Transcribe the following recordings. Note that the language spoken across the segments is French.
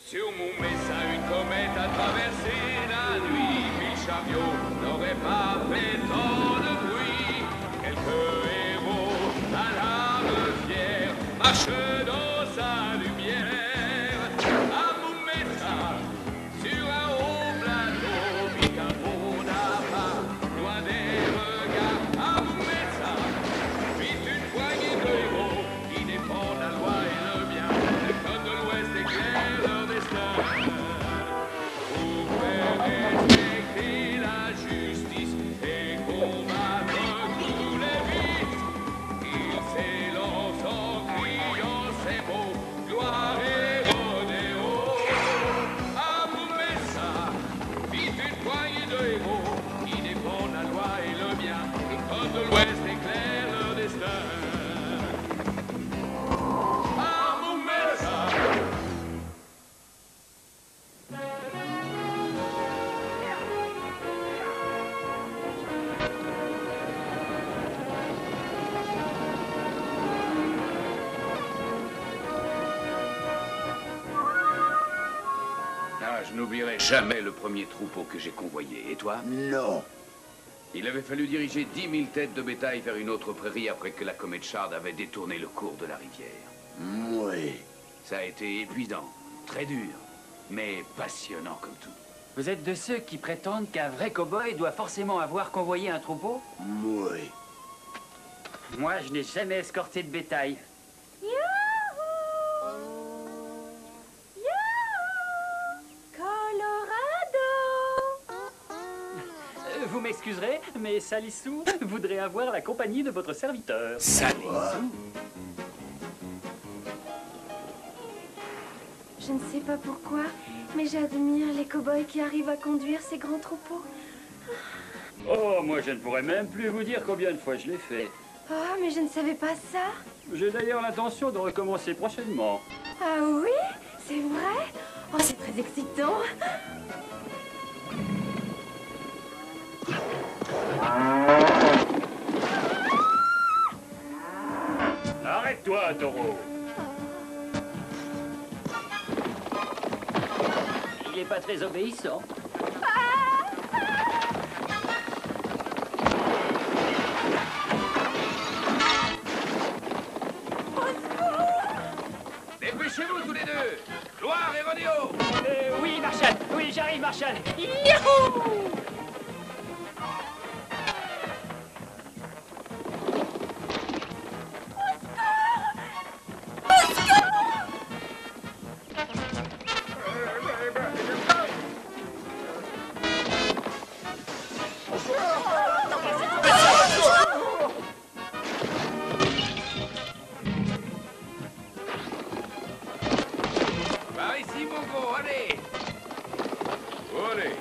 Sur mon Messin, une comète a traversé la nuit. Puis le chariot n'aurait pas fait tant de bruit. Quelques héros à l'âme fière marchent dans sa lumière. À mon Messin, sur un haut plateau, vit un monde à part, loin des regards. À mon Messin, vit une poignée de héros qui défendent la loi et le bien. Le code de l'Ouest éclaire leur destin. Pour faire respecter la justice et combattre tous les vices, ils s'élancent en criant ces mots, gloire et rodéo. À mon Messin, vit une poignée de héros qui défendent la loi et le bien. Le code de l'Ouest éclaire leur destin. À mon Messin. Ah, je n'oublierai jamais le premier troupeau que j'ai convoyé. Et toi? Non. Il avait fallu diriger 10 000 têtes de bétail vers une autre prairie après que la comète Shard avait détourné le cours de la rivière. Oui. Ça a été épuisant, très dur, mais passionnant comme tout. Vous êtes de ceux qui prétendent qu'un vrai cow-boy doit forcément avoir convoyé un troupeau? Oui. Moi, je n'ai jamais escorté de bétail. Yahoo! Yahoo! Colorado! Vous m'excuserez, mais Salissou voudrait avoir la compagnie de votre serviteur. Salissou? Je ne sais pas pourquoi, mais j'admire les cow-boys qui arrivent à conduire ces grands troupeaux. Oh, moi, je ne pourrais même plus vous dire combien de fois je l'ai fait. Oh, mais je ne savais pas ça. J'ai d'ailleurs l'intention de recommencer prochainement. Ah oui? C'est vrai? Oh, c'est très excitant. Arrête-toi, taureau. Il n'est pas très obéissant. Dépêchez-vous tous les deux! Gloire et rodéo! Oui, Marshall. Oui, j'arrive, Marshall. Yahoo! Par ici, mon gros, allez! Allez!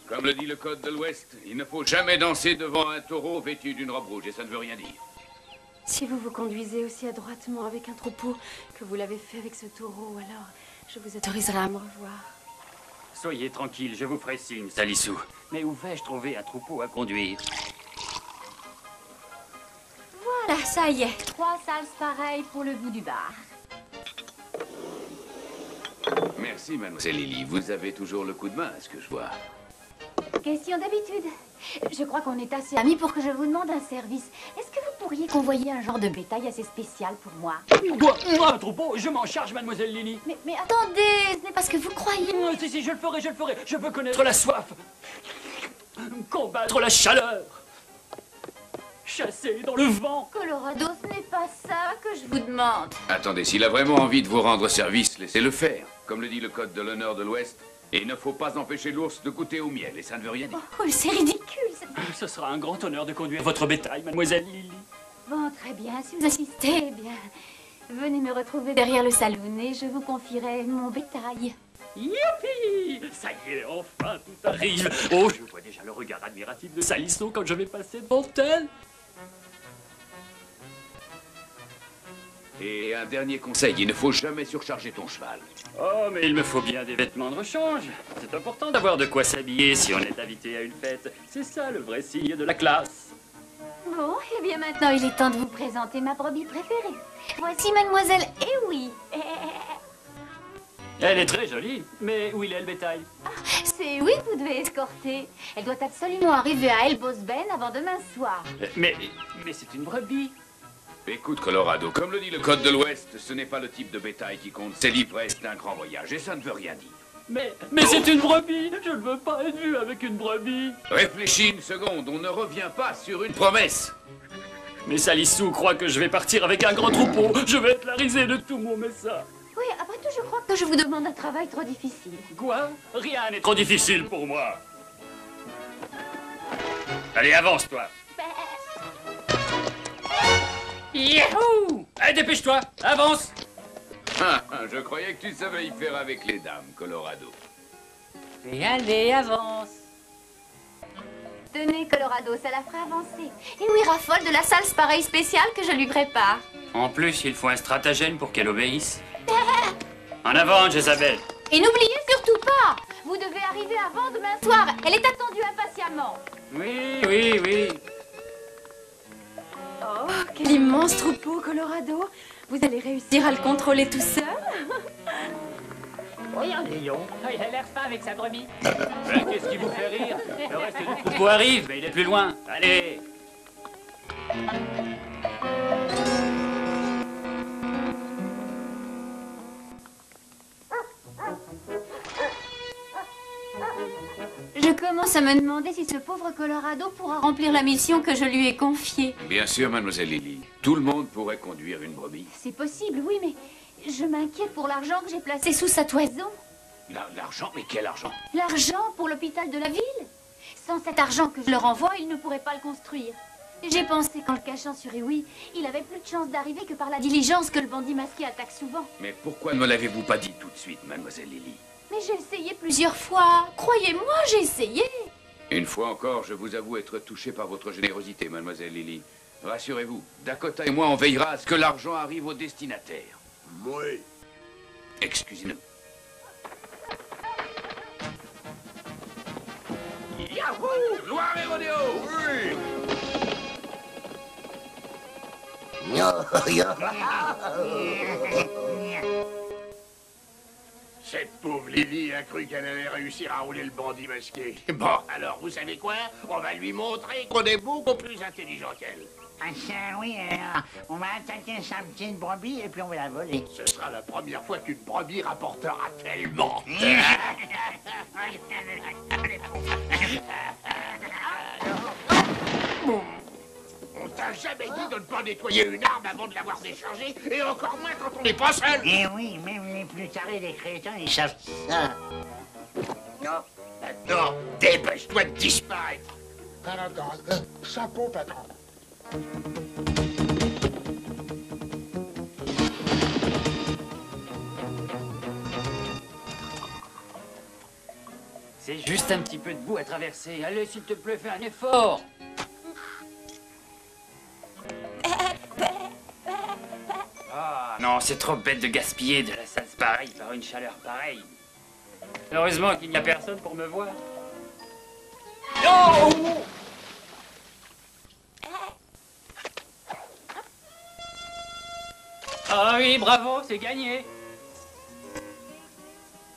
Comme le dit le code de l'Ouest, il ne faut jamais danser devant un taureau vêtu d'une robe rouge, et ça ne veut rien dire. Si vous vous conduisez aussi adroitement avec un troupeau que vous l'avez fait avec ce taureau, alors je vous autoriserai à me revoir. Soyez tranquille, je vous ferai signe, Salissou. Mais où vais-je trouver un troupeau à conduire? Voilà, ça y est. 3 salses pareilles pour le bout du bar. Merci, mademoiselle Lily. Vous avez toujours le coup de main, à ce que je vois. Question d'habitude. Je crois qu'on est assez amis pour que je vous demande un service. Est-ce que vous pourriez convoyer un genre de bétail assez spécial pour moi? Moi, un troupeau, je m'en charge, mademoiselle Lily. Mais attendez, ce n'est pas ce que vous croyez. Si, je le ferai, je le ferai. Je veux connaître la soif. Combattre la chaleur. Chasser dans le vent. Colorado, ce n'est pas ça que je vous demande. Attendez, s'il a vraiment envie de vous rendre service, laissez-le faire. Comme le dit le code de l'honneur de l'Ouest, et il ne faut pas empêcher l'ours de goûter au miel, et ça ne veut rien dire. Oh, c'est ridicule. Ce sera un grand honneur de conduire votre bétail, mademoiselle Lily. Bon, très bien. Si vous insistez, eh bien, venez me retrouver derrière le saloon et je vous confierai mon bétail. Youpi! Ça y est, enfin, tout arrive. Oh, je vois déjà le regard admiratif de Salissou quand je vais passer devant elle. Et un dernier conseil, il ne faut jamais surcharger ton cheval. Oh, mais il me faut bien des vêtements de rechange. C'est important d'avoir de quoi s'habiller si on est invité à une fête. C'est ça le vrai signe de la classe. Bon, et bien maintenant, il est temps de vous présenter ma brebis préférée. Voici mademoiselle Ewi. Elle est très jolie, mais où il est le bétail? C'est Ewi que vous devez escorter. Elle doit absolument arriver à Elbosben avant demain soir. Mais c'est une brebis. Écoute, Colorado, comme le dit le Code de l'Ouest, ce n'est pas le type de bétail qui compte, c'est l'ivresse d'un grand voyage, et ça ne veut rien dire. Mais c'est une brebis. Je ne veux pas être vu avec une brebis. Réfléchis une seconde, on ne revient pas sur une promesse. Mais Salissou croit que je vais partir avec un grand troupeau. Je vais être la risée de tout mon messa. Oui, après tout, je crois que je vous demande un travail trop difficile. Quoi? Rien n'est trop difficile pour moi. Allez, avance, toi. Yahoo! Allez, dépêche-toi, avance! Je croyais que tu savais y faire avec les dames, Colorado. Et allez, avance! Tenez, Colorado, ça la fera avancer. Et oui, raffole de la salse pareille spéciale que je lui prépare. En plus, il faut un stratagème pour qu'elle obéisse. En avant, Jezabel. Et n'oubliez surtout pas, vous devez arriver avant demain soir. Elle est attendue impatiemment. Oui. Oh, quel immense troupeau, Colorado. Vous allez réussir à le contrôler tout seul? Regardez donc, il a l'air fin avec sa brebis. Qu'est-ce qui vous fait rire? Le reste du troupeau arrive, mais il est plus loin. Allez! Je commence à me demander si ce pauvre Colorado pourra remplir la mission que je lui ai confiée. Bien sûr, mademoiselle Lily. Tout le monde pourrait conduire une brebis. C'est possible, oui, mais je m'inquiète pour l'argent que j'ai placé sous sa toison. L'argent? Mais quel argent? L'argent pour l'hôpital de la ville. Sans cet argent que je leur envoie, ils ne pourraient pas le construire. J'ai pensé qu'en le cachant sur Ewi, il avait plus de chance d'arriver que par la diligence que le bandit masqué attaque souvent. Mais pourquoi ne me l'avez-vous pas dit tout de suite, mademoiselle Lily? Mais j'ai essayé plusieurs fois. Croyez-moi, j'ai essayé. Une fois encore, je vous avoue être touché par votre générosité, mademoiselle Lily. Rassurez-vous, Dakota et moi, on veillera à ce que l'argent arrive au destinataire. Oui. Excusez-nous. Yahoo! Gloire et rodéo! Oui. Cette pauvre Lily a cru qu'elle allait réussir à rouler le bandit masqué. Bon, alors, vous savez quoi? On va lui montrer qu'on est beaucoup plus intelligent qu'elle. Ah tiens, oui, alors, on va attaquer sa petite brebis et puis on va la voler. Ce sera la première fois qu'une brebis rapportera tellement. On t'a jamais dit de ne pas nettoyer une arme avant de l'avoir déchargée, et encore moins quand on n'est pas seul. Eh oui, même les plus tarés des crétins, ils savent ça. Non, maintenant, dépêche-toi de disparaître. Chapeau, patron. C'est juste un petit peu de boue à traverser. Allez, s'il te plaît, fais un effort. Ah non, c'est trop bête de gaspiller de la salse pareille par une chaleur pareille. Heureusement qu'il n'y a personne pour me voir. Oh! Ah oui, bravo, c'est gagné.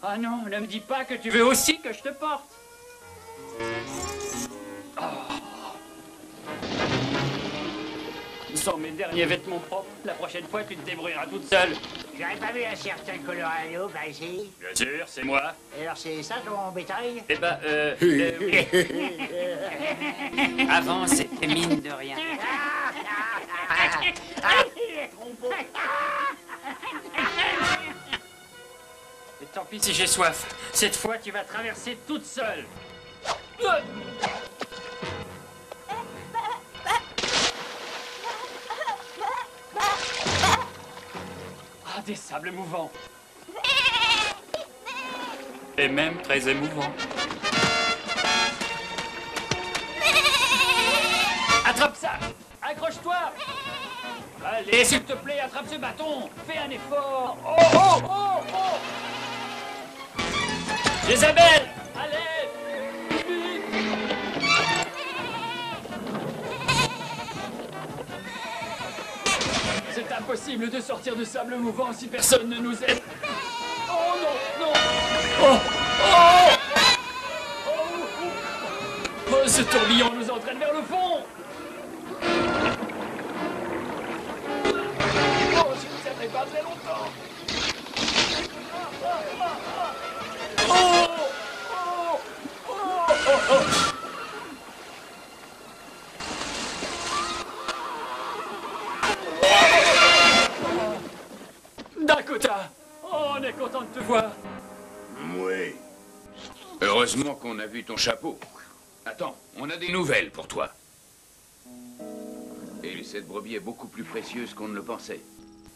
Ah non, ne me dis pas que tu veux aussi que je te porte. Oh. Sans mes derniers vêtements propres, la prochaine fois tu te débrouilleras toute seule. J'aurais pas vu un certain Colorado par ici. Bien sûr, c'est moi. Et alors c'est ça ton bétail? Eh ben, oui. Avant, c'était mine de rien. Et tant pis si j'ai soif. Cette fois, tu vas traverser toute seule. Ah, des sables mouvants. Et même très émouvants. Attrape ça! Accroche-toi! Allez, s'il te plaît, attrape ce bâton. Fais un effort. Oh, oh, oh, oh. Jézabel, allez, vite. C'est impossible de sortir du sable mouvant si personne ne nous aide. Oh non, non. Oh, oh. Oh, ce tourbillon nous entraîne vers le fond. Oh, je ne tiendrai pas très longtemps. Oh, oh, oh, oh, oh. Dakota, oh, on est content de te voir. Oui. Heureusement qu'on a vu ton chapeau. Attends, on a des nouvelles pour toi. Et cette brebis est beaucoup plus précieuse qu'on ne le pensait.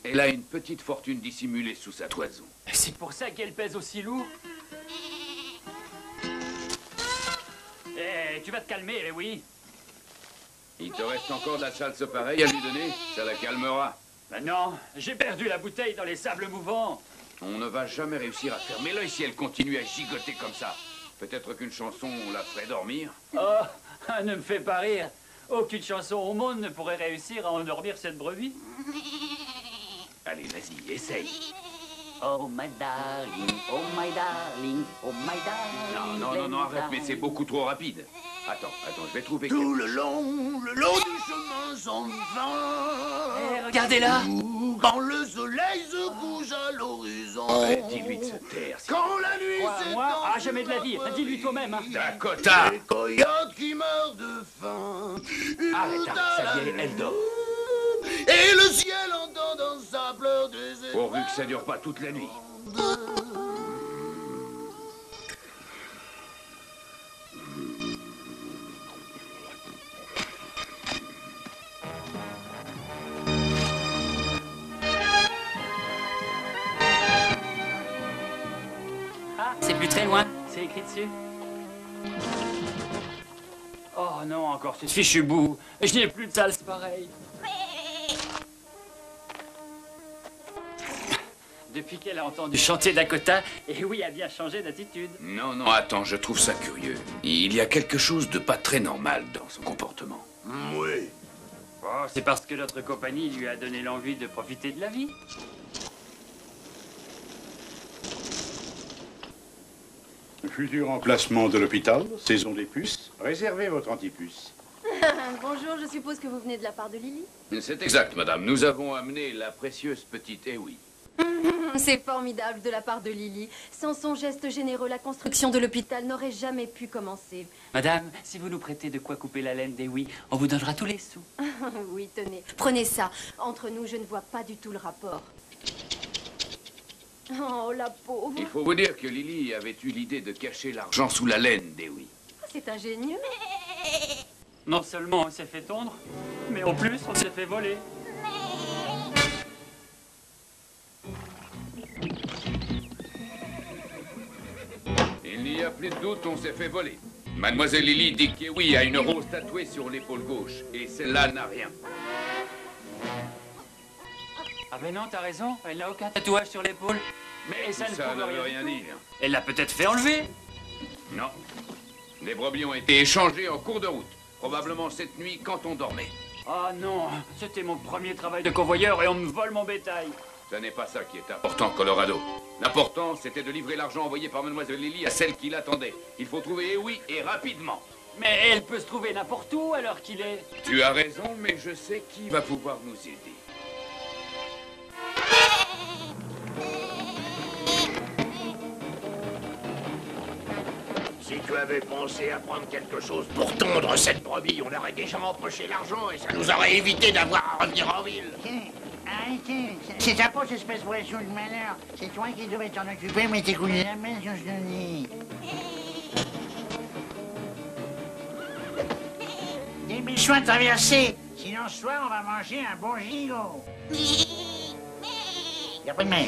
Elle a une petite fortune dissimulée sous sa toison. C'est pour ça qu'elle pèse aussi lourd. Eh, tu vas te calmer, eh oui. Il te reste encore de la salse pareille à lui donner? Ça la calmera. Ben non, j'ai perdu la bouteille dans les sables mouvants. On ne va jamais réussir à fermer l'œil si elle continue à gigoter comme ça. Peut-être qu'une chanson la ferait dormir. Oh, ne me fais pas rire. Aucune chanson au monde ne pourrait réussir à endormir cette brebis. Allez, vas-y, essaye. Oh my darling, oh my darling, oh my darling. Non, arrête, mais c'est beaucoup trop rapide. Attends, je vais trouver... Tout le long du chemin sans fin. Eh, regardez-là. Quand le soleil se couche à l'horizon. Arrête, dis-lui de se taire. Quand la nuit s'étend. Moi, jamais de la vie. Dis-lui toi-même. Hein. Dakota! Les coyotes qui meurent de faim. Arrête, ça y est, elle dort. Et le ciel entend dans sa pleure des étoiles. Pourvu que ça dure pas toute la nuit. Ah, c'est plus très loin. C'est écrit dessus. Oh non, encore ce fichu bout. Je n'ai plus de salse pareil. Depuis qu'elle a entendu chanter Dakota, et oui, a bien changé d'attitude. Non, attends, je trouve ça curieux. Il y a quelque chose de pas très normal dans son comportement. Oui. Oh, c'est parce que notre compagnie lui a donné l'envie de profiter de la vie. Futur emplacement de l'hôpital, saison des puces. Réservez votre antipuce. Bonjour, je suppose que vous venez de la part de Lily. C'est exact, madame. Nous avons amené la précieuse petite Ewi. C'est formidable de la part de Lily. Sans son geste généreux, la construction de l'hôpital n'aurait jamais pu commencer. Madame, si vous nous prêtez de quoi couper la laine des oui, on vous donnera tous les sous. Oui, tenez, prenez ça. Entre nous, je ne vois pas du tout le rapport. Oh, la pauvre. Il faut vous dire que Lily avait eu l'idée de cacher l'argent sous la laine d'Ewi. C'est ingénieux. Non seulement on s'est fait tondre, mais en plus on s'est fait voler. Il n'y a plus de doute, on s'est fait voler. Mademoiselle Lily dit qu'Ewi a une rose tatouée sur l'épaule gauche, et celle-là n'a rien. Ah ben non, t'as raison, elle n'a aucun tatouage sur l'épaule. Mais ça ne Ça prouve ne veut rien rien du tout. dire. Elle l'a peut-être fait enlever. Non. Les brebis ont été échangés en cours de route. Probablement cette nuit quand on dormait. Ah non, c'était mon premier travail de convoyeur et on me vole mon bétail. Ce n'est pas ça qui est important, Colorado. L'important, c'était de livrer l'argent envoyé par Mademoiselle Lily à celle qui l'attendait. Il faut trouver Ewi et rapidement. Mais elle peut se trouver n'importe où à l'heure qu'il est. Tu as raison, mais je sais qui va pouvoir nous aider. Si tu avais pensé à prendre quelque chose pour tondre cette brebis, on aurait déjà empoché l'argent et ça nous aurait évité d'avoir à revenir en ville. Arrêtez, c'est ta pauvre espèce d'oiseau de malheur. C'est toi qui devais t'en occuper, mais t'es coulé la main, je te dis. Des bichons à traverser. Sinon, ce soir, on va manger un bon gigot. Y'a pas de main.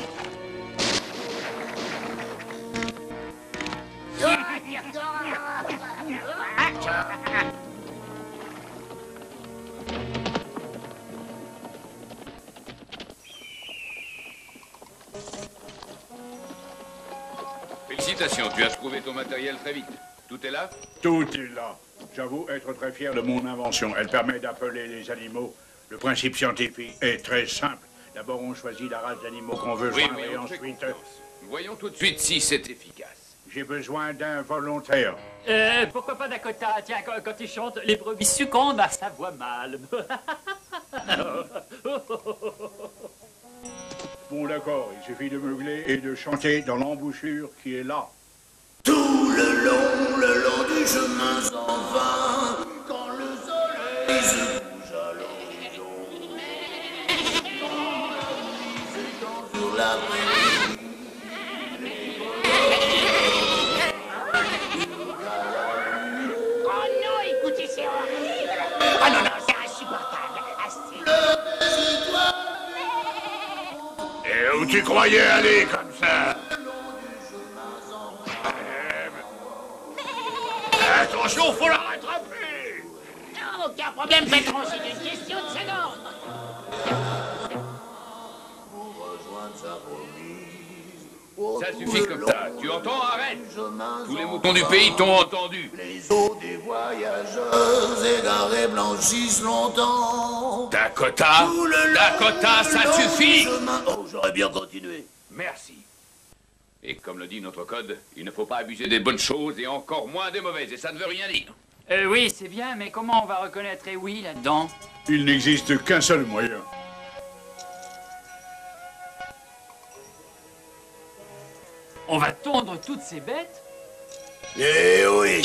Félicitations, tu as trouvé ton matériel très vite. Tout est là? Tout est là. J'avoue être très fier de mon invention. Elle permet d'appeler les animaux. Le principe scientifique est très simple. D'abord, on choisit la race d'animaux qu'on veut joindre et ensuite... Voyons tout de suite si c'est efficace. J'ai besoin d'un volontaire. Pourquoi pas Dakota? Tiens, quand il chante, les brebis succombent à sa voix mâle. Bon, d'accord, il suffit de meugler et de chanter dans l'embouchure qui est là. Tout le long du chemin s'en va, quand le soleil se couche à l'horizon. Quand la nuit s'étend sur la prairie, Oh non, écoutez, c'est horrible. Oh non, non, c'est insupportable. Et où tu croyais aller comme ça? Attention, faut la rattraper! Non, aucun problème, patron, c'est une question de seconde. Ça suffit comme ça. Tu entends? Arrête! Tous les moutons du pays t'ont entendu. Les eaux des voyageurs égarés blanchissent longtemps. Dakota! Dakota, ça suffit! Oh, j'aurais bien continué. Merci. Et comme le dit notre code, il ne faut pas abuser des bonnes choses et encore moins des mauvaises. Et ça ne veut rien dire. Oui, c'est bien, mais comment on va reconnaître Ewi là-dedans? Il n'existe qu'un seul moyen. On va tondre toutes ces bêtes? Eh oui.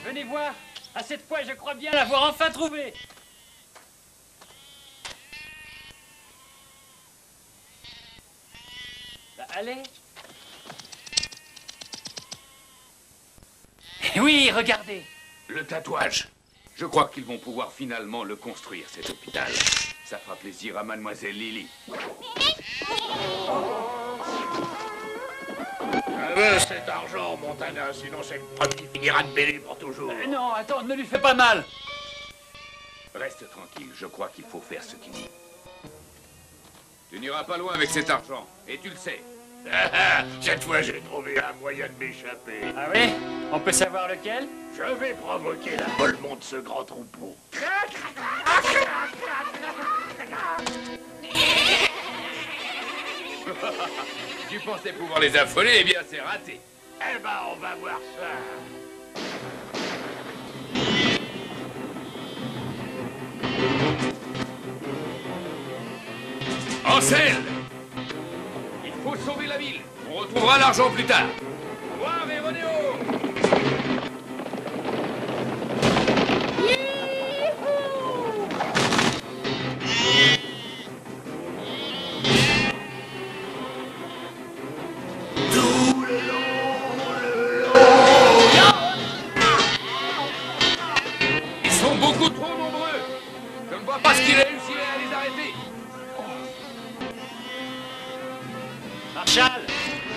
Venez voir. À cette fois, je crois bien l'avoir enfin trouvé. Bah, allez. Oui, regardez. Le tatouage. Je crois qu'ils vont pouvoir finalement le construire, cet hôpital. Ça fera plaisir à mademoiselle Lily. Cet argent, Montana, sinon cette preuve qui finira de bêler pour toujours. Non, attends, ne lui fais pas mal. Reste tranquille, je crois qu'il faut faire ce qu'il dit. Tu n'iras pas loin avec cet argent, et tu le sais. Cette fois, j'ai trouvé un moyen de m'échapper. Ah oui? On peut savoir lequel? Je vais provoquer l'affolement de ce grand troupeau. Tu pensais pouvoir les affoler, eh bien c'est raté. Eh ben, on va voir ça. Ansel! Il faut sauver la ville. On retrouvera l'argent plus tard. Au revoir, Véronéo! Ils sont beaucoup trop nombreux. Je ne vois pas ce qu'il réussirait à les arrêter. Marshall!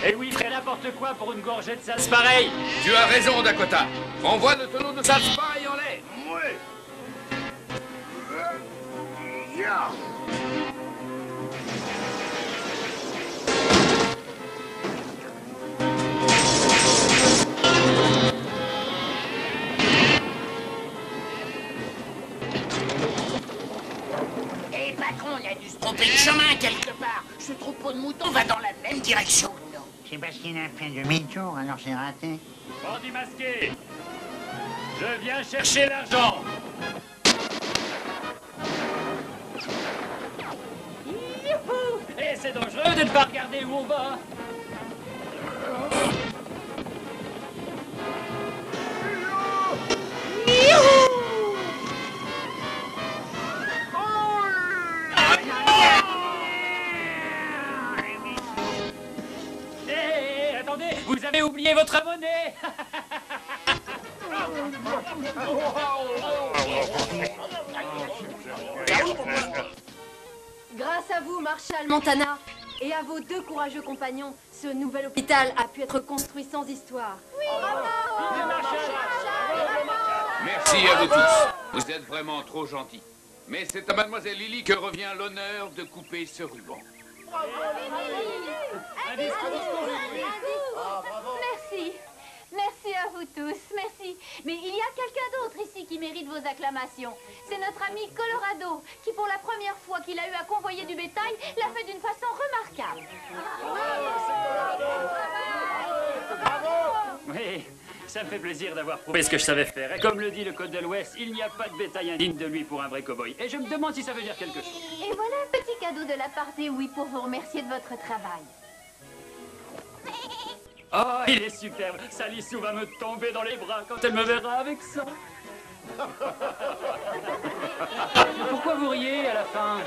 Eh oui, ferait n'importe quoi pour une gorgée de salse pareille. Tu as raison, Dakota. Renvoie le tonneau de salse pareil en l'air. Ouais. Eh, patron, on a dû se tromper de chemin quelque part. Ce troupeau de moutons va dans la même direction que nous. C'est parce qu'il a fait demi-tour, alors c'est raté. Bandit masqué! Je viens chercher l'argent! Youhou! Eh, c'est dangereux de ne pas regarder où on va! votre monnaie. Grâce à vous, Marshal Montana, et à vos 2 courageux compagnons, ce nouvel hôpital a pu être construit sans histoire. Oui, Merci à vous tous. Vous êtes vraiment trop gentils. Mais c'est à mademoiselle Lily que revient l'honneur de couper ce ruban. Merci. Merci à vous tous, merci. Mais il y a quelqu'un d'autre ici qui mérite vos acclamations. C'est notre ami Colorado, qui pour la première fois qu'il a eu à convoyer du bétail, l'a fait d'une façon remarquable. Oui, ça me fait plaisir d'avoir prouvé ce que je savais faire. Et comme le dit le Code de l'Ouest, il n'y a pas de bétail indigne de lui pour un vrai cow-boy. Et je me demande si ça veut dire quelque chose. Et voilà un petit cadeau de la part des oui pour vous remercier de votre travail. Oh, il est superbe. Sally Sue va me tomber dans les bras quand elle me verra avec ça. Pourquoi vous riez à la fin?